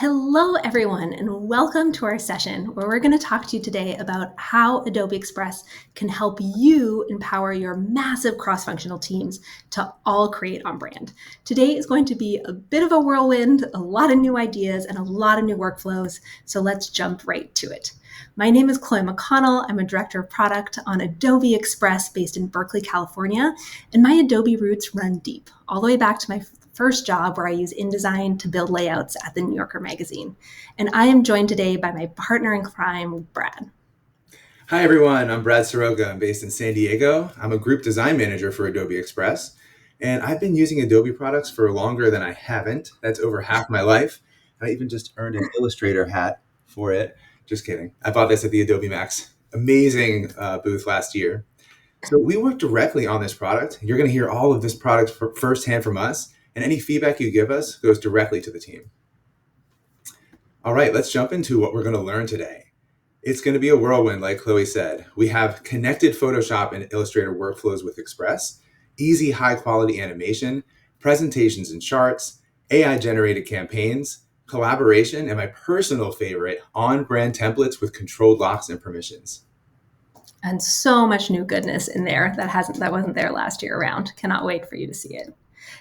Hello, everyone, and welcome to our session where we're going to talk to you today about how Adobe Express can help you empower your massive cross-functional teams to all create on brand. Today is going to be a bit of a whirlwind, a lot of new ideas, and a lot of new workflows, so let's jump right to it. My name is Chloe McConnell. I'm a director of product on Adobe Express based in Berkeley, California, and my Adobe roots run deep, all the way back to my first job where I use InDesign to build layouts at the New Yorker magazine. And I am joined today by my partner in crime, Brad. Hi, everyone. I'm Brad Soroka. I'm based in San Diego. I'm a group design manager for Adobe Express. And I've been using Adobe products for longer than I haven't. That's over half my life. I even just earned an Illustrator hat for it. Just kidding. I bought this at the Adobe Max amazing booth last year. So we work directly on this product. You're going to hear all of this product firsthand from us. And any feedback you give us goes directly to the team. All right, let's jump into what we're going to learn today. It's going to be a whirlwind, like Chloe said. We have connected Photoshop and Illustrator workflows with Express, easy high-quality animation, presentations and charts, AI-generated campaigns, collaboration, and my personal favorite, on-brand templates with controlled locks and permissions. And so much new goodness in there that wasn't there last year around. Cannot wait for you to see it.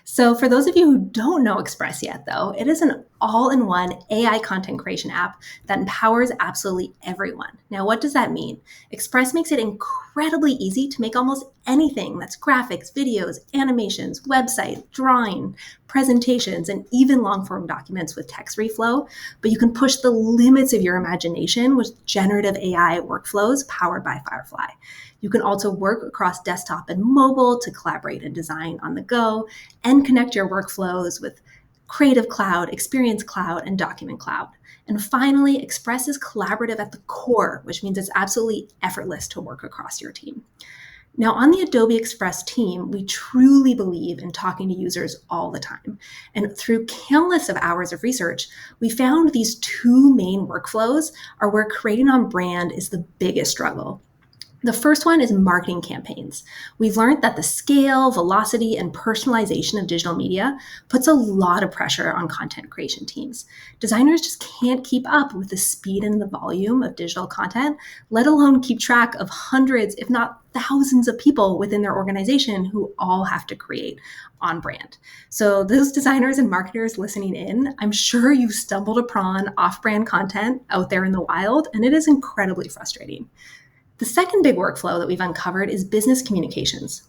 So for those of you who don't know Express yet, though, it is an all-in-one AI content creation app that empowers absolutely everyone. Now, what does that mean? Express makes it incredibly easy to make almost anything that's graphics, videos, animations, website, drawing, presentations, and even long-form documents with text reflow. But you can push the limits of your imagination with generative AI workflows powered by Firefly. You can also work across desktop and mobile to collaborate and design on the go and connect your workflows with Creative Cloud, Experience Cloud, and Document Cloud. And finally, Express is collaborative at the core, which means it's absolutely effortless to work across your team. Now, on the Adobe Express team, we truly believe in talking to users all the time. And through countless of hours of research, we found these two main workflows are where creating on brand is the biggest struggle. The first one is marketing campaigns. We've learned that the scale, velocity, and personalization of digital media puts a lot of pressure on content creation teams. Designers just can't keep up with the speed and the volume of digital content, let alone keep track of hundreds, if not thousands of people within their organization who all have to create on brand. So those designers and marketers listening in, I'm sure you've stumbled upon off-brand content out there in the wild, and it is incredibly frustrating. The second big workflow that we've uncovered is business communications.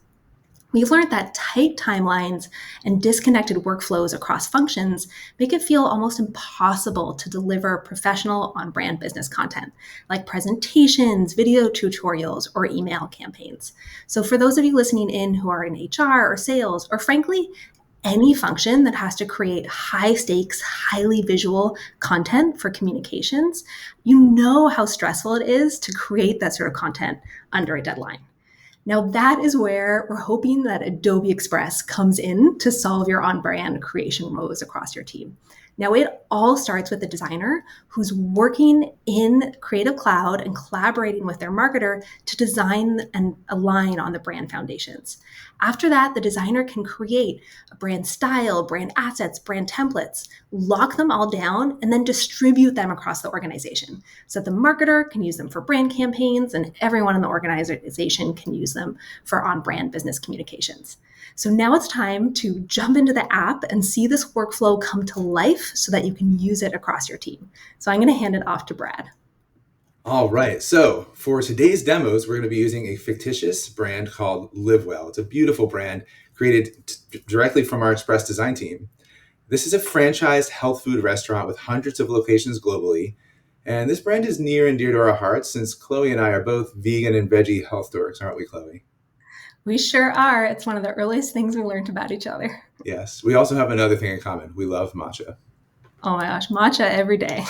We've learned that tight timelines and disconnected workflows across functions make it feel almost impossible to deliver professional on-brand business content, like presentations, video tutorials, or email campaigns. So for those of you listening in who are in HR or sales, or frankly, any function that has to create high stakes, highly visual content for communications, you know how stressful it is to create that sort of content under a deadline. Now, that is where we're hoping that Adobe Express comes in to solve your on-brand creation woes across your team. Now, it all starts with the designer who's working in Creative Cloud and collaborating with their marketer to design and align on the brand foundations. After that, the designer can create a brand style, brand assets, brand templates, lock them all down, and then distribute them across the organization so that the marketer can use them for brand campaigns and everyone in the organization can use them for on-brand business communications. So now it's time to jump into the app and see this workflow come to life so that you can use it across your team. So I'm going to hand it off to Brad. All right, so for today's demos, we're going to be using a fictitious brand called LiveWell. It's a beautiful brand created directly from our Express design team. This is a franchised health food restaurant with hundreds of locations globally. And this brand is near and dear to our hearts since Chloe and I are both vegan and veggie health dorks, aren't we, Chloe? We sure are. It's one of the earliest things we learned about each other. Yes, we also have another thing in common. We love matcha. Oh my gosh, matcha every day.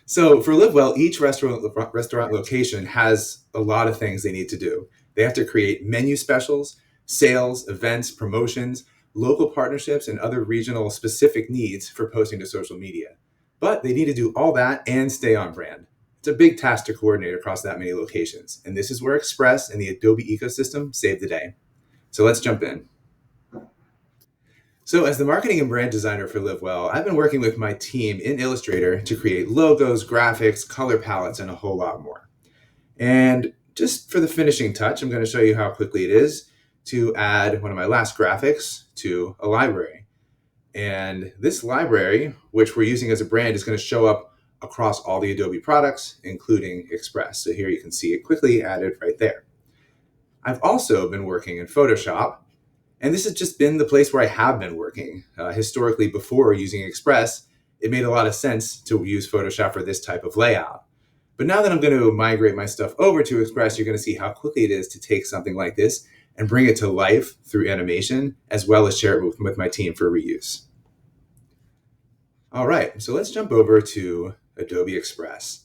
So for LiveWell, each restaurant location has a lot of things they need to do. They have to create menu specials, sales, events, promotions, local partnerships, and other regional specific needs for posting to social media. But they need to do all that and stay on brand. It's a big task to coordinate across that many locations. And this is where Express and the Adobe ecosystem save the day. So let's jump in. So as the marketing and brand designer for Live Well, I've been working with my team in Illustrator to create logos, graphics, color palettes, and a whole lot more. And just for the finishing touch, I'm going to show you how quickly it is to add one of my last graphics to a library. And this library, which we're using as a brand, is going to show up across all the Adobe products, including Express. So here you can see it quickly added right there. I've also been working in Photoshop, and this has just been the place where I have been working. Historically, before using Express, it made a lot of sense to use Photoshop for this type of layout. But now that I'm going to migrate my stuff over to Express, you're going to see how quickly it is to take something like this and bring it to life through animation, as well as share it with my team for reuse. All right, so let's jump over to Adobe Express.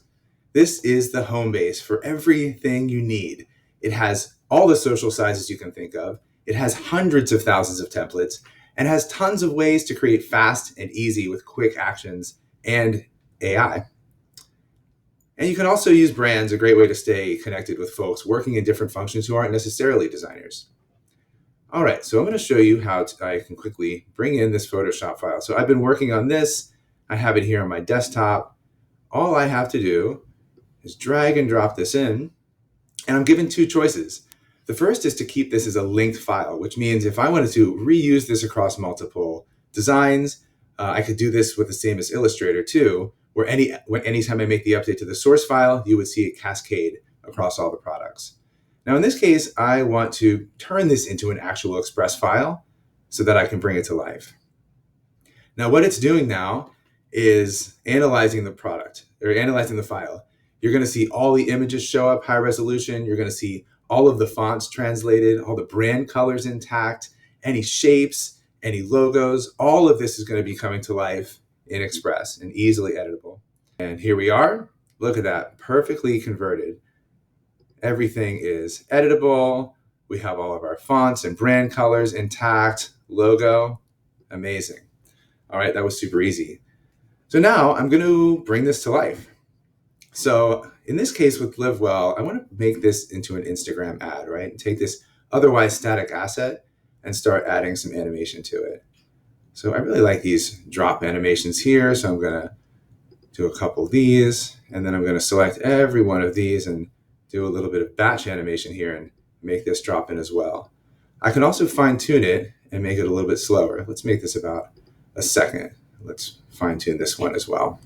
This is the home base for everything you need. It has all the social sizes you can think of. It has hundreds of thousands of templates and has tons of ways to create fast and easy with quick actions and AI. And you can also use brands, a great way to stay connected with folks working in different functions who aren't necessarily designers. All right, so I'm going to show you how I can quickly bring in this Photoshop file. So I've been working on this. I have it here on my desktop. All I have to do is drag and drop this in, and I'm given two choices. The first is to keep this as a linked file, which means if I wanted to reuse this across multiple designs, I could do this with the same as Illustrator too, where anytime I make the update to the source file, you would see it cascade across all the products. Now in this case, I want to turn this into an actual Express file so that I can bring it to life. Now what it's doing now is analyzing the product, or analyzing the file. You're going to see all the images show up high resolution. You're going to see all of the fonts translated, all the brand colors intact, any shapes, any logos. All of this is going to be coming to life in Express and easily editable. And here we are. Look at that, perfectly converted. Everything is editable. We have all of our fonts and brand colors intact, logo, amazing. All right, that was super easy. So now I'm going to bring this to life. So in this case with Live Well, I want to make this into an Instagram ad, right? And take this otherwise static asset and start adding some animation to it. So I really like these drop animations here. So I'm going to do a couple of these, and then I'm going to select every one of these and do a little bit of batch animation here and make this drop in as well. I can also fine tune it and make it a little bit slower. Let's make this about a second. Let's fine tune this one as well.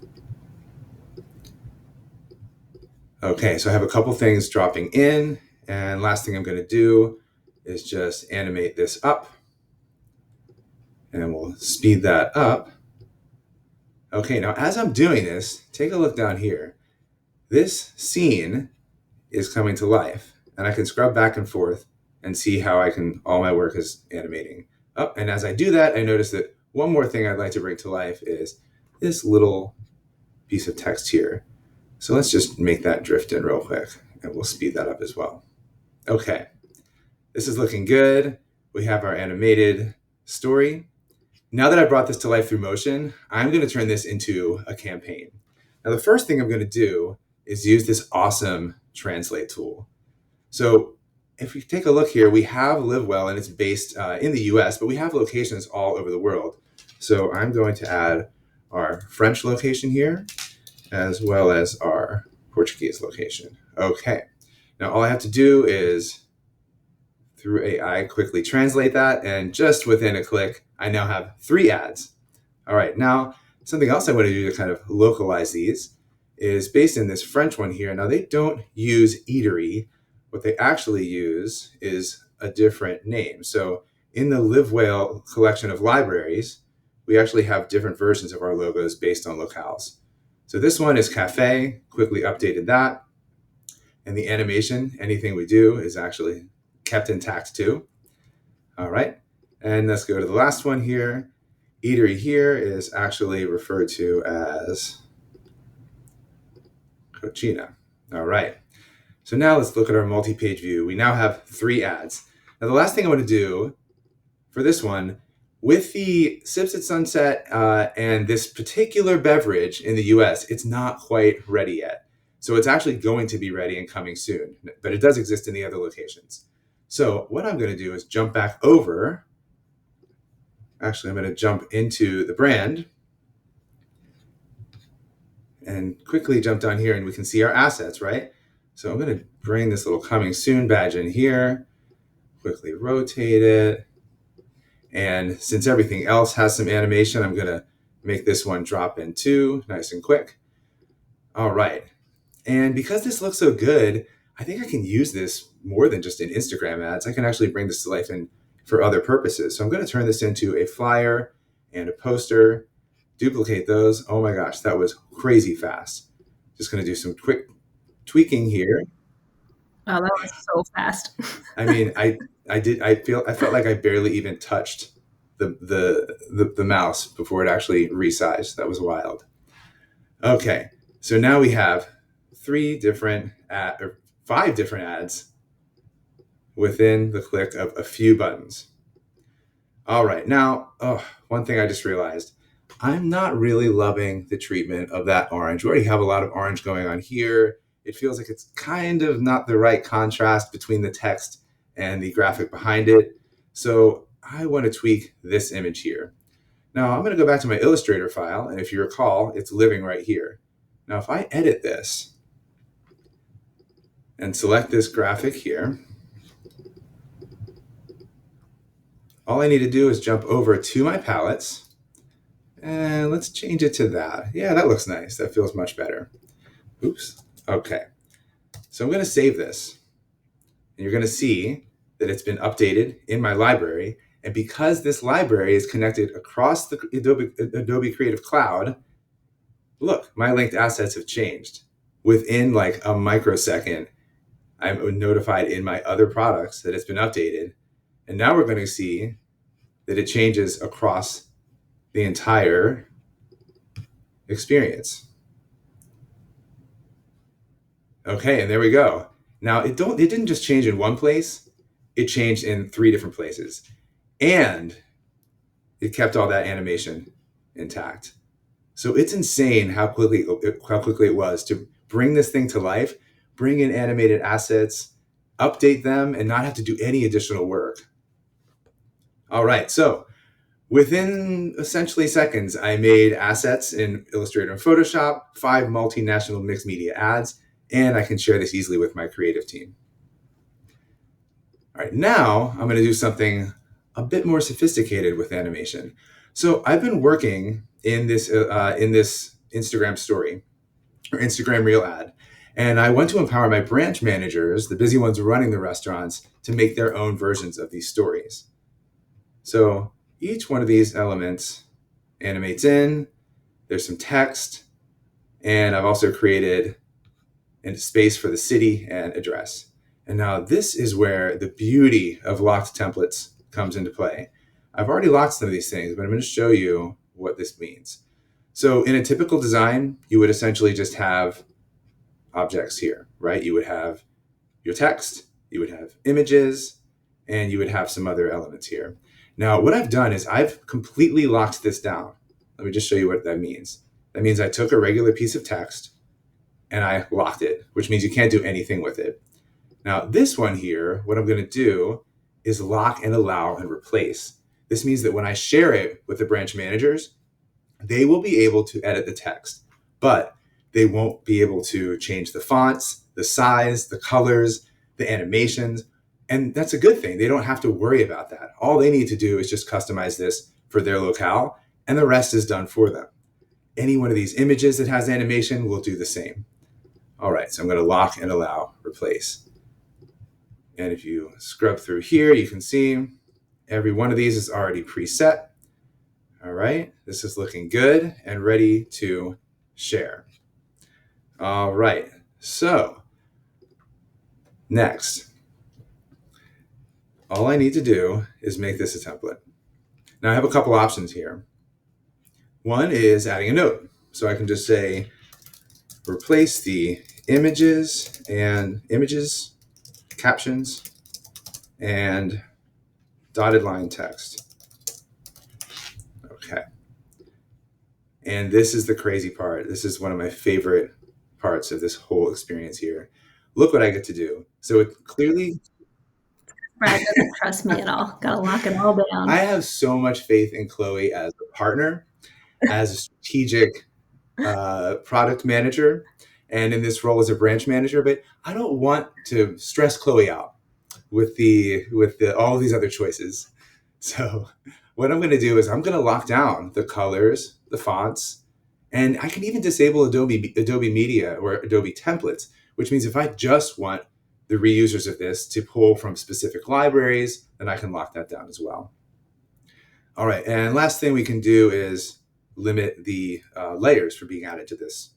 Okay, so I have a couple things dropping in, and last thing I'm going to do is just animate this up, and we'll speed that up. Okay, now as I'm doing this, take a look down here. This scene is coming to life, and I can scrub back and forth and see how all my work is animating up. And as I do that, I notice that one more thing I'd like to bring to life is this little piece of text here. So let's just make that drift in real quick, and we'll speed that up as well. Okay, this is looking good. We have our animated story. Now that I brought this to life through motion, I'm going to turn this into a campaign. Now the first thing I'm going to do is use this awesome translate tool. So if we take a look here, we have Live Well, and it's based in the US, but we have locations all over the world. So I'm going to add our French location here, as well as our Portuguese location. Okay, now all I have to do is, through AI, quickly translate that, and just within a click, I now have 3 ads. All right, now something else I want to do to kind of localize these is based in this French one here. Now they don't use eatery. What they actually use is a different name. So in the Live Well collection of libraries, we actually have different versions of our logos based on locales. So this one is cafe, quickly updated that. And the animation, anything we do is actually kept intact too. All right, and let's go to the last one here. Eatery here is actually referred to as Cochina. All right, so now let's look at our multi-page view. We now have 3 ads. Now the last thing I want to do for this one, with the Sips at Sunset and this particular beverage in the US, it's not quite ready yet. So it's actually going to be ready and coming soon, but it does exist in the other locations. So what I'm going to do is jump back over Actually, I'm going to jump into the brand and quickly jump down here and we can see our assets, right? So I'm going to bring this little coming soon badge in here, quickly rotate it. And since everything else has some animation, I'm going to make this one drop in too, nice and quick. All right. And because this looks so good, I think I can use this more than just in Instagram ads. I can actually bring this to life in for other purposes. So I'm going to turn this into a flyer and a poster, duplicate those. Oh my gosh, that was crazy fast. Just going to do some quick tweaking here. Oh, that was so fast. I mean, I felt like I barely even touched the mouse before it actually resized. That was wild. Okay, so now we have 5 different ads within the click of a few buttons. All right, now, one thing I just realized, I'm not really loving the treatment of that orange. We already have a lot of orange going on here. It feels like it's kind of not the right contrast between the text and the graphic behind it. So I want to tweak this image here. Now I'm going to go back to my Illustrator file, and if you recall, it's living right here. Now if I edit this and select this graphic here, all I need to do is jump over to my palettes, and let's change it to that. Yeah, that looks nice. That feels much better. Oops. Okay. So I'm going to save this, and you're going to see that it's been updated in my library. And because this library is connected across the Adobe Creative Cloud, look, my linked assets have changed. Within like a microsecond, I'm notified in my other products that it's been updated. And now we're going to see that it changes across the entire experience. Okay, and there we go. Now it didn't just change in one place, it changed in 3 different places. And it kept all that animation intact. So it's insane how quickly it was to bring this thing to life, bring in animated assets, update them, and not have to do any additional work. All right, so within essentially seconds, I made assets in Illustrator and Photoshop, 5 multinational mixed media ads, and I can share this easily with my creative team. All right, now I'm going to do something a bit more sophisticated with animation. So I've been working in this Instagram story or Instagram Reel ad, and I want to empower my branch managers, the busy ones running the restaurants, to make their own versions of these stories. So each one of these elements animates in, there's some text, and I've also created a space for the city and address. And now this is where the beauty of locked templates comes into play. I've already locked some of these things, but I'm going to show you what this means. So in a typical design, you would essentially just have objects here, right? You would have your text, you would have images, and you would have some other elements here. Now, what I've done is I've completely locked this down. Let me just show you what that means. That means I took a regular piece of text and I locked it, which means you can't do anything with it. Now, this one here, what I'm going to do is lock and allow and replace. This means that when I share it with the branch managers, they will be able to edit the text, but they won't be able to change the fonts, the size, the colors, the animations. And that's a good thing. They don't have to worry about that. All they need to do is just customize this for their locale, and the rest is done for them. Any one of these images that has animation will do the same. All right, so I'm going to lock and allow, replace. And if you scrub through here, you can see every one of these is already preset. All right, this is looking good and ready to share. All right, so next, all I need to do is make this a template. Now I have a couple options here. One is adding a note. So I can just say, replace the images, captions, and dotted line text. Okay. And this is the crazy part. This is one of my favorite parts of this whole experience here. Look what I get to do. So it clearly, Brad doesn't trust me at all. Got to lock it all I down. have so much faith in Chloe as a partner, as a strategic product manager, and in this role as a branch manager. But I don't want to stress Chloe out with the all of these other choices. So what I'm going to do is I'm going to lock down the colors, the fonts, and I can even disable Adobe Media or Adobe templates, which means if I just want the reusers of this to pull from specific libraries, then I can lock that down as well. All right, and last thing we can do is limit the layers for being added to this.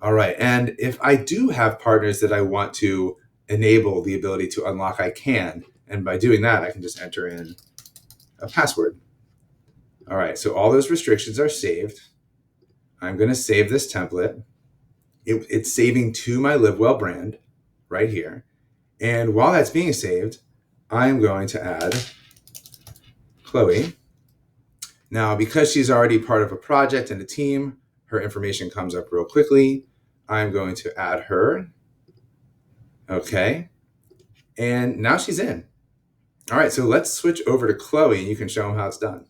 All right, and if I do have partners that I want to enable the ability to unlock, I can. And by doing that, I can just enter in a password. All right, so all those restrictions are saved. I'm going to save this template. It's saving to my LiveWell brand right here. And while that's being saved, I'm going to add Chloe. Now, because she's already part of a project and a team, her information comes up real quickly. I'm going to add her. Okay. And now she's in. All right, so let's switch over to Chloe and you can show them how it's done.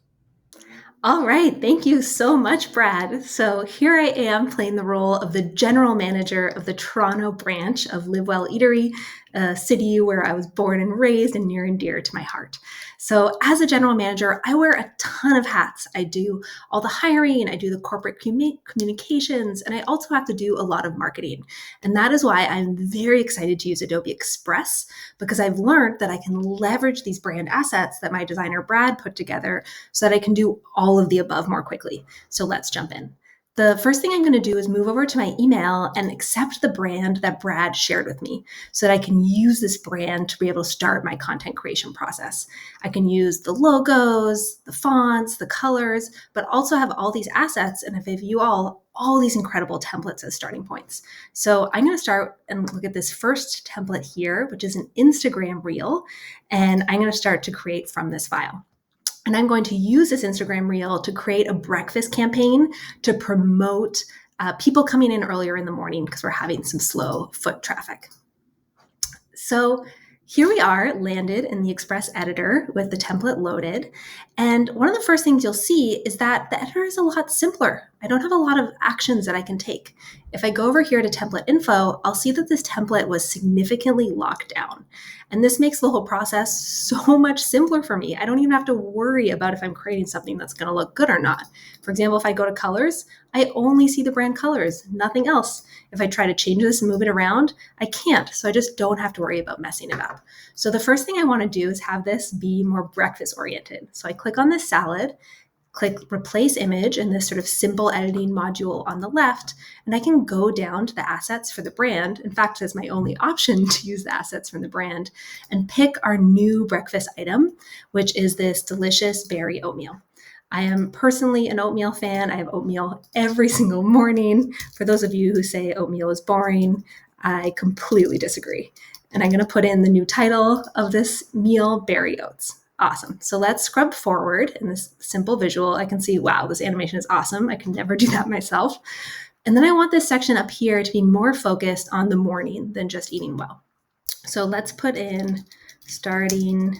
All right, thank you so much, Brad. So here I am playing the role of the general manager of the Toronto branch of LiveWell Eatery, a city where I was born and raised and near and dear to my heart. So as a general manager, I wear a ton of hats. I do all the hiring, I do the corporate communications, and I also have to do a lot of marketing. And that is why I'm very excited to use Adobe Express, because I've learned that I can leverage these brand assets that my designer Brad put together so that I can do all of the above more quickly. So let's jump in. The first thing I'm going to do is move over to my email and accept the brand that Brad shared with me so that I can use this brand to be able to start my content creation process. I can use the logos, the fonts, the colors, but also have all these assets and if I view all these incredible templates as starting points. So I'm going to start and look at this first template here, which is an Instagram reel, and I'm going to start to create from this file. And I'm going to use this Instagram reel to create a breakfast campaign to promote people coming in earlier in the morning because we're having some slow foot traffic. So here we are landed in the Express editor with the template loaded. And one of the first things you'll see is that the editor is a lot simpler. I don't have a lot of actions that I can take. If I go over here to template info, I'll see that this template was significantly locked down. And this makes the whole process so much simpler for me. I don't even have to worry about if I'm creating something that's going to look good or not. For example, if I go to colors, I only see the brand colors, nothing else. If I try to change this and move it around, I can't. So I just don't have to worry about messing it up. So the first thing I want to do is have this be more breakfast oriented. So I click on this salad, click replace image in this sort of simple editing module on the left, and I can go down to the assets for the brand. In fact, it's my only option to use the assets from the brand and pick our new breakfast item, which is this delicious berry oatmeal. I am personally an oatmeal fan. I have oatmeal every single morning. For those of you who say oatmeal is boring, I completely disagree. And I'm going to put in the new title of this meal, Berry Oats. Awesome. So let's scrub forward in this simple visual. I can see, wow, this animation is awesome. I can never do that myself. And then I want this section up here to be more focused on the morning than just eating well. So let's put in starting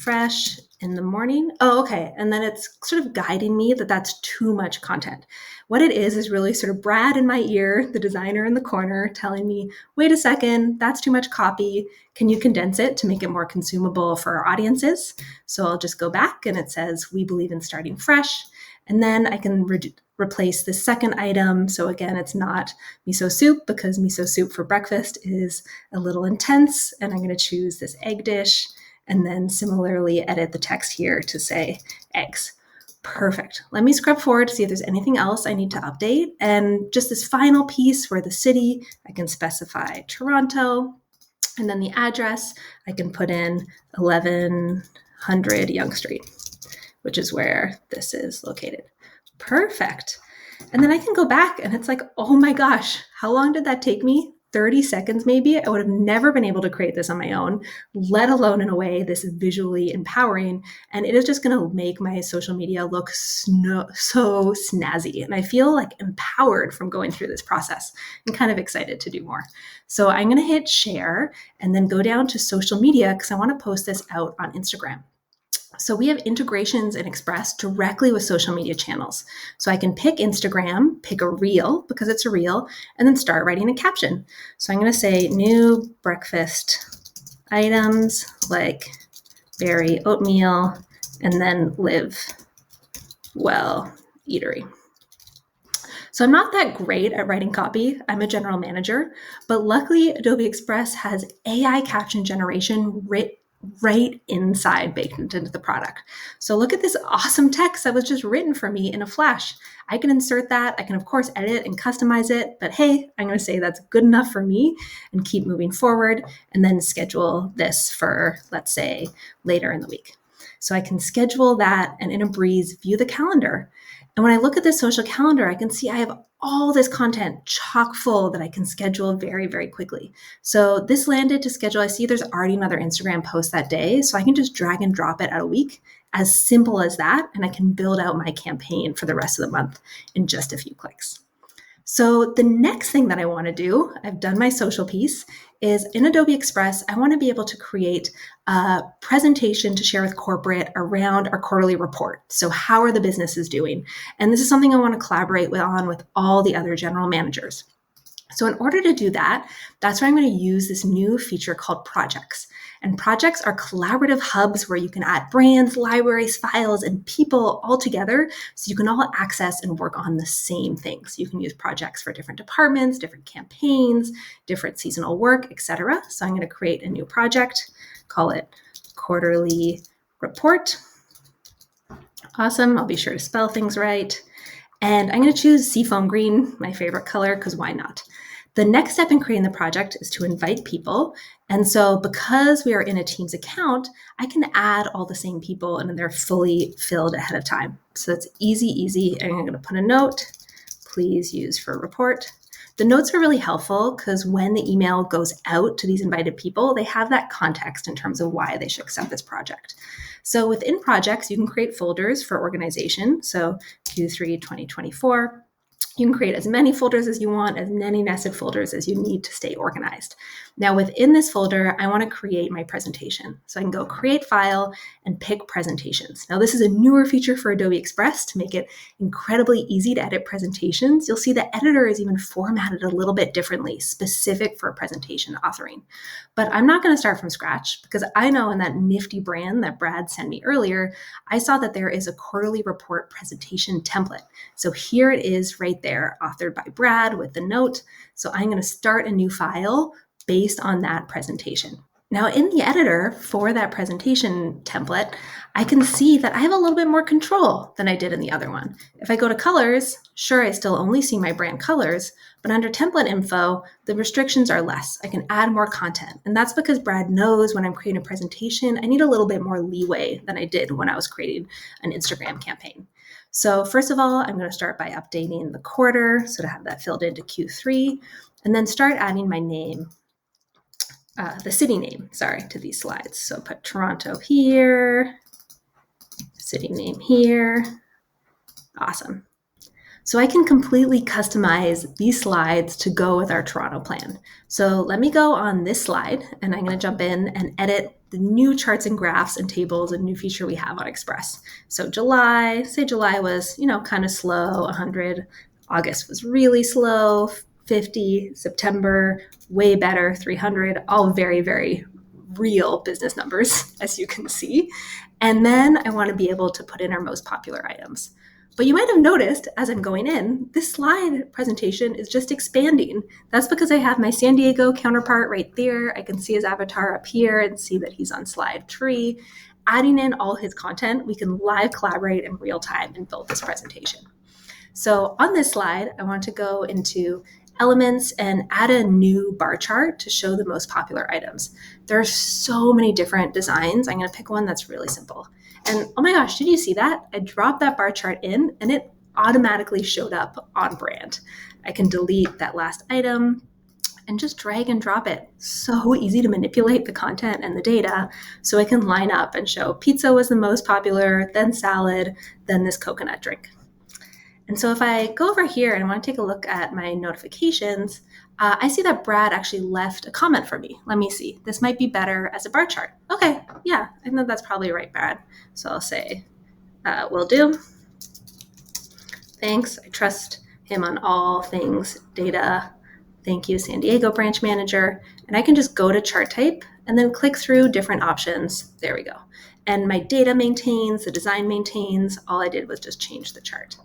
fresh in the morning. Oh, okay. And then it's sort of guiding me that that's too much content. What it is really sort of Brad in my ear, the designer in the corner, telling me, wait a second, that's too much copy. Can you condense it to make it more consumable for our audiences? So I'll just go back and it says, we believe in starting fresh. And then I can replace the second item. So again, it's not miso soup because miso soup for breakfast is a little intense. And I'm going to choose this egg dish. And then similarly edit the text here to say eggs. Perfect. Let me scrub forward to see if there's anything else I need to update. And just this final piece for the city, I can specify Toronto. And then the address, I can put in 1100 Yonge Street, which is where this is located. Perfect. And then I can go back and it's like, oh my gosh, how long did that take me? 30 seconds maybe, I would have never been able to create this on my own, let alone in a way this is visually empowering. And it is just going to make my social media look so snazzy. And I feel like empowered from going through this process and kind of excited to do more. So I'm going to hit share and then go down to social media because I want to post this out on Instagram. So we have integrations in Express directly with social media channels. So I can pick Instagram, pick a reel because it's a reel, and then start writing a caption. So I'm going to say new breakfast items like berry oatmeal and then live well eatery. So I'm not that great at writing copy. I'm a general manager, but luckily Adobe Express has AI caption generation right inside baked into the product. So look at this awesome text that was just written for me in a flash. I can insert that. I can, of course, edit and customize it, but hey, I'm going to say that's good enough for me and keep moving forward and then schedule this for, let's say, later in the week. So I can schedule that and in a breeze, view the calendar. And when I look at this social calendar, I can see I have all this content chock full that I can schedule very, very quickly. So this landed to schedule. I see there's already another Instagram post that day. So I can just drag and drop it out a week, as simple as that. And I can build out my campaign for the rest of the month in just a few clicks. So the next thing that I want to do, I've done my social piece, is in Adobe Express, I want to be able to create a presentation to share with corporate around our quarterly report. So how are the businesses doing? And this is something I want to collaborate on with all the other general managers. So in order to do that, that's where I'm going to use this new feature called projects. And projects are collaborative hubs where you can add brands, libraries, files, and people all together so you can all access and work on the same things. You can use projects for different departments, different campaigns, different seasonal work, etc. So I'm going to create a new project, call it quarterly report. Awesome. I'll be sure to spell things right. And I'm going to choose seafoam green, my favorite color, because why not? The next step in creating the project is to invite people. And so because we are in a Teams account, I can add all the same people and they're fully filled ahead of time. So it's easy. And I'm going to put a note, please use for report. The notes are really helpful because when the email goes out to these invited people, they have that context in terms of why they should accept this project. So within projects, you can create folders for organization. So Q3 2024. You can create as many folders as you want, as many nested folders as you need to stay organized. Now within this folder, I want to create my presentation. So I can go create file and pick presentations. Now this is a newer feature for Adobe Express to make it incredibly easy to edit presentations. You'll see the editor is even formatted a little bit differently, specific for presentation authoring. But I'm not going to start from scratch because I know in that nifty brand that Brad sent me earlier, I saw that there is a quarterly report presentation template. So here it is right there, authored by Brad with the note. So I'm going to start a new file based on that presentation. Now in the editor for that presentation template, I can see that I have a little bit more control than I did in the other one. If I go to colors, sure, I still only see my brand colors, but under template info, the restrictions are less. I can add more content. And that's because Brad knows when I'm creating a presentation, I need a little bit more leeway than I did when I was creating an Instagram campaign. So first of all, I'm going to start by updating the quarter, so to have that filled into Q3, and then start adding my name, the city name, to these slides. So put Toronto here, city name here. Awesome. So I can completely customize these slides to go with our Toronto plan. So let me go on this slide and I'm going to jump in and edit the new charts and graphs and tables, a new feature we have on Express. So July, say July was, kind of slow, 100. August was really slow, 50. September, way better, 300. All very, very real business numbers, as you can see. And then I want to be able to put in our most popular items. But you might have noticed as I'm going in, this slide presentation is just expanding. That's because I have my San Diego counterpart right there. I can see his avatar up here and see that he's on slide 3. Adding in all his content, we can live collaborate in real time and build this presentation. So on this slide, I want to go into elements and add a new bar chart to show the most popular items. There are so many different designs. I'm going to pick one that's really simple. And oh my gosh, did you see that? I dropped that bar chart in and it automatically showed up on brand. I can delete that last item. and just drag and drop it. So easy to manipulate the content and the data so I can line up and show pizza was the most popular, then salad, then this coconut drink. And so if I go over here and I want to take a look at my notifications, I see that Brad actually left a comment for me. Let me see. This might be better as a bar chart. Okay, yeah, I think that's probably right, Brad. So I'll say, will do. Thanks. I trust him on all things data. Thank you, San Diego branch manager. And I can just go to chart type and then click through different options. There we go. And my data maintains, the design maintains. All I did was just change the chart.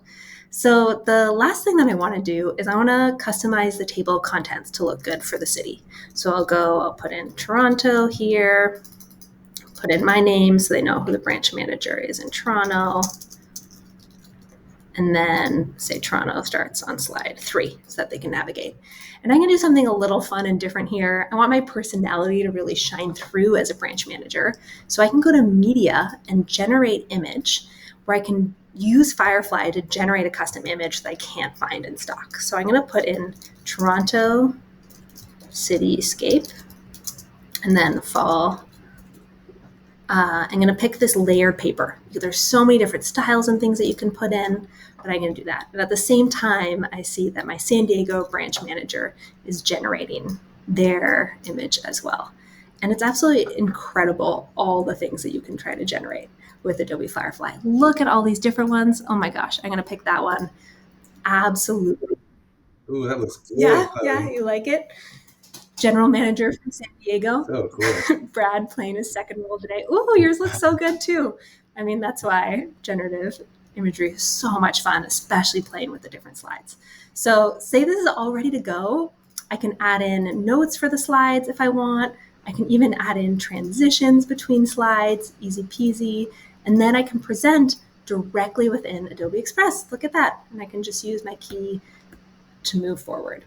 So the last thing that I want to do is I want to customize the table of contents to look good for the city. So I'll put in Toronto here, put in my name so they know who the branch manager is in Toronto. And then say Toronto starts on slide 3 so that they can navigate. And I'm going to do something a little fun and different here. I want my personality to really shine through as a branch manager. So I can go to media and generate image, where I can use Firefly to generate a custom image that I can't find in stock. So I'm going to put in Toronto cityscape and then fall. I'm going to pick this layered paper. There's so many different styles and things that you can put in, but I'm going to do that. But at the same time, I see that my San Diego branch manager is generating their image as well. And it's absolutely incredible, all the things that you can try to generate with Adobe Firefly. Look at all these different ones. Oh my gosh, I'm going to pick that one. Absolutely. Ooh, that looks good. Yeah, you like it? General manager from San Diego. So cool. Brad playing his second role today. Ooh, yours looks so good too. I mean, that's why generative imagery is so much fun, especially playing with the different slides. So say this is all ready to go. I can add in notes for the slides if I want. I can even add in transitions between slides, easy peasy. And then I can present directly within Adobe Express. Look at that. And I can just use my key to move forward.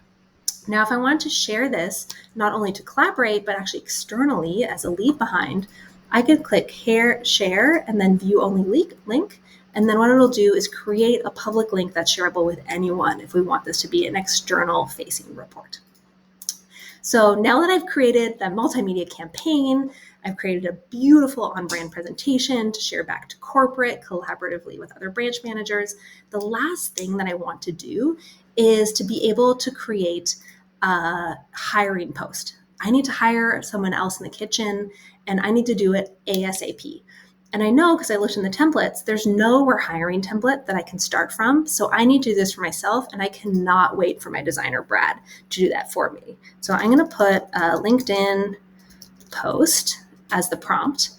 Now, if I want to share this, not only to collaborate, but actually externally as a leave behind, I could click here, share, and then view only link. And then what it'll do is create a public link that's shareable with anyone if we want this to be an external facing report. So now that I've created that multimedia campaign, I've created a beautiful on-brand presentation to share back to corporate collaboratively with other branch managers. The last thing that I want to do is to be able to create a hiring post. I need to hire someone else in the kitchen, and I need to do it ASAP. And I know, because I looked in the templates, there's no we're hiring template that I can start from. So I need to do this for myself, and I cannot wait for my designer, Brad, to do that for me. So I'm going to put a LinkedIn post as the prompt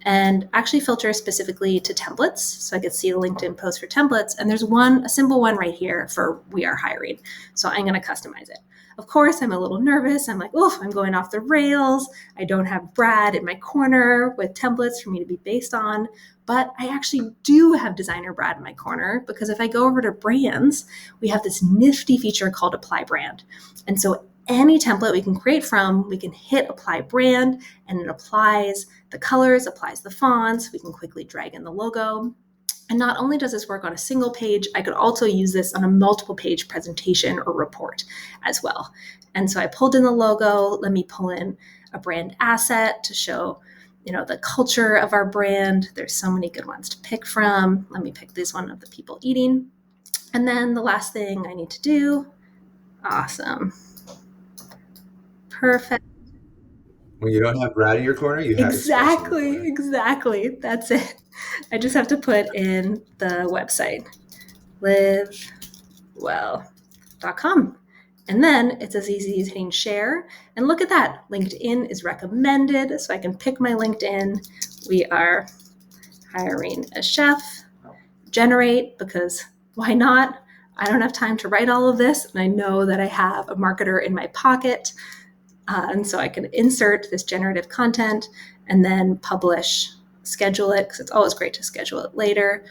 and actually filter specifically to templates. So I could see the LinkedIn post for templates. And there's a simple one right here for we are hiring. So I'm going to customize it. Of course, I'm a little nervous. I'm like, oh, I'm going off the rails. I don't have Brad in my corner with templates for me to be based on. But I actually do have designer Brad in my corner, because if I go over to brands, we have this nifty feature called Apply Brand. And so any template we can create from, we can hit Apply Brand, and it applies the colors, applies the fonts. We can quickly drag in the logo. And not only does this work on a single page, I could also use this on a multiple page presentation or report as well. And so I pulled in the logo. Let me pull in a brand asset to show, the culture of our brand. There's so many good ones to pick from. Let me pick this one of the people eating. And then the last thing I need to do, awesome. Perfect. When you don't have Brad in your corner, you have Exactly. That's it. I just have to put in the website, livewell.com. And then it's as easy as hitting share. And look at that. LinkedIn is recommended. So I can pick my LinkedIn. We are hiring a chef. Generate, because why not? I don't have time to write all of this. And I know that I have a marketer in my pocket. And so I can insert this generative content and then publish, schedule it, because it's always great to schedule it later.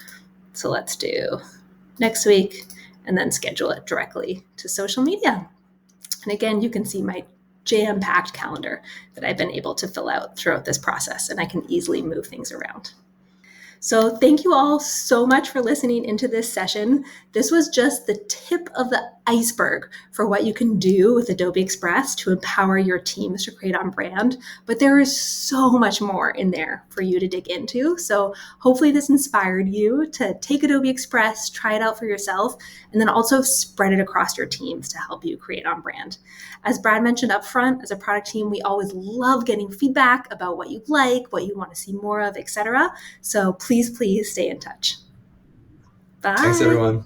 So let's do next week, and then schedule it directly to social media. And again, you can see my jam-packed calendar that I've been able to fill out throughout this process, and I can easily move things around. So thank you all so much for listening into this session. This was just the tip of the iceberg for what you can do with Adobe Express to empower your teams to create on brand. But there is so much more in there for you to dig into. So hopefully this inspired you to take Adobe Express, try it out for yourself, and then also spread it across your teams to help you create on brand. As Brad mentioned up front, as a product team, we always love getting feedback about what you like, what you want to see more of, etc. So please stay in touch. Thanks, Bye. everyone.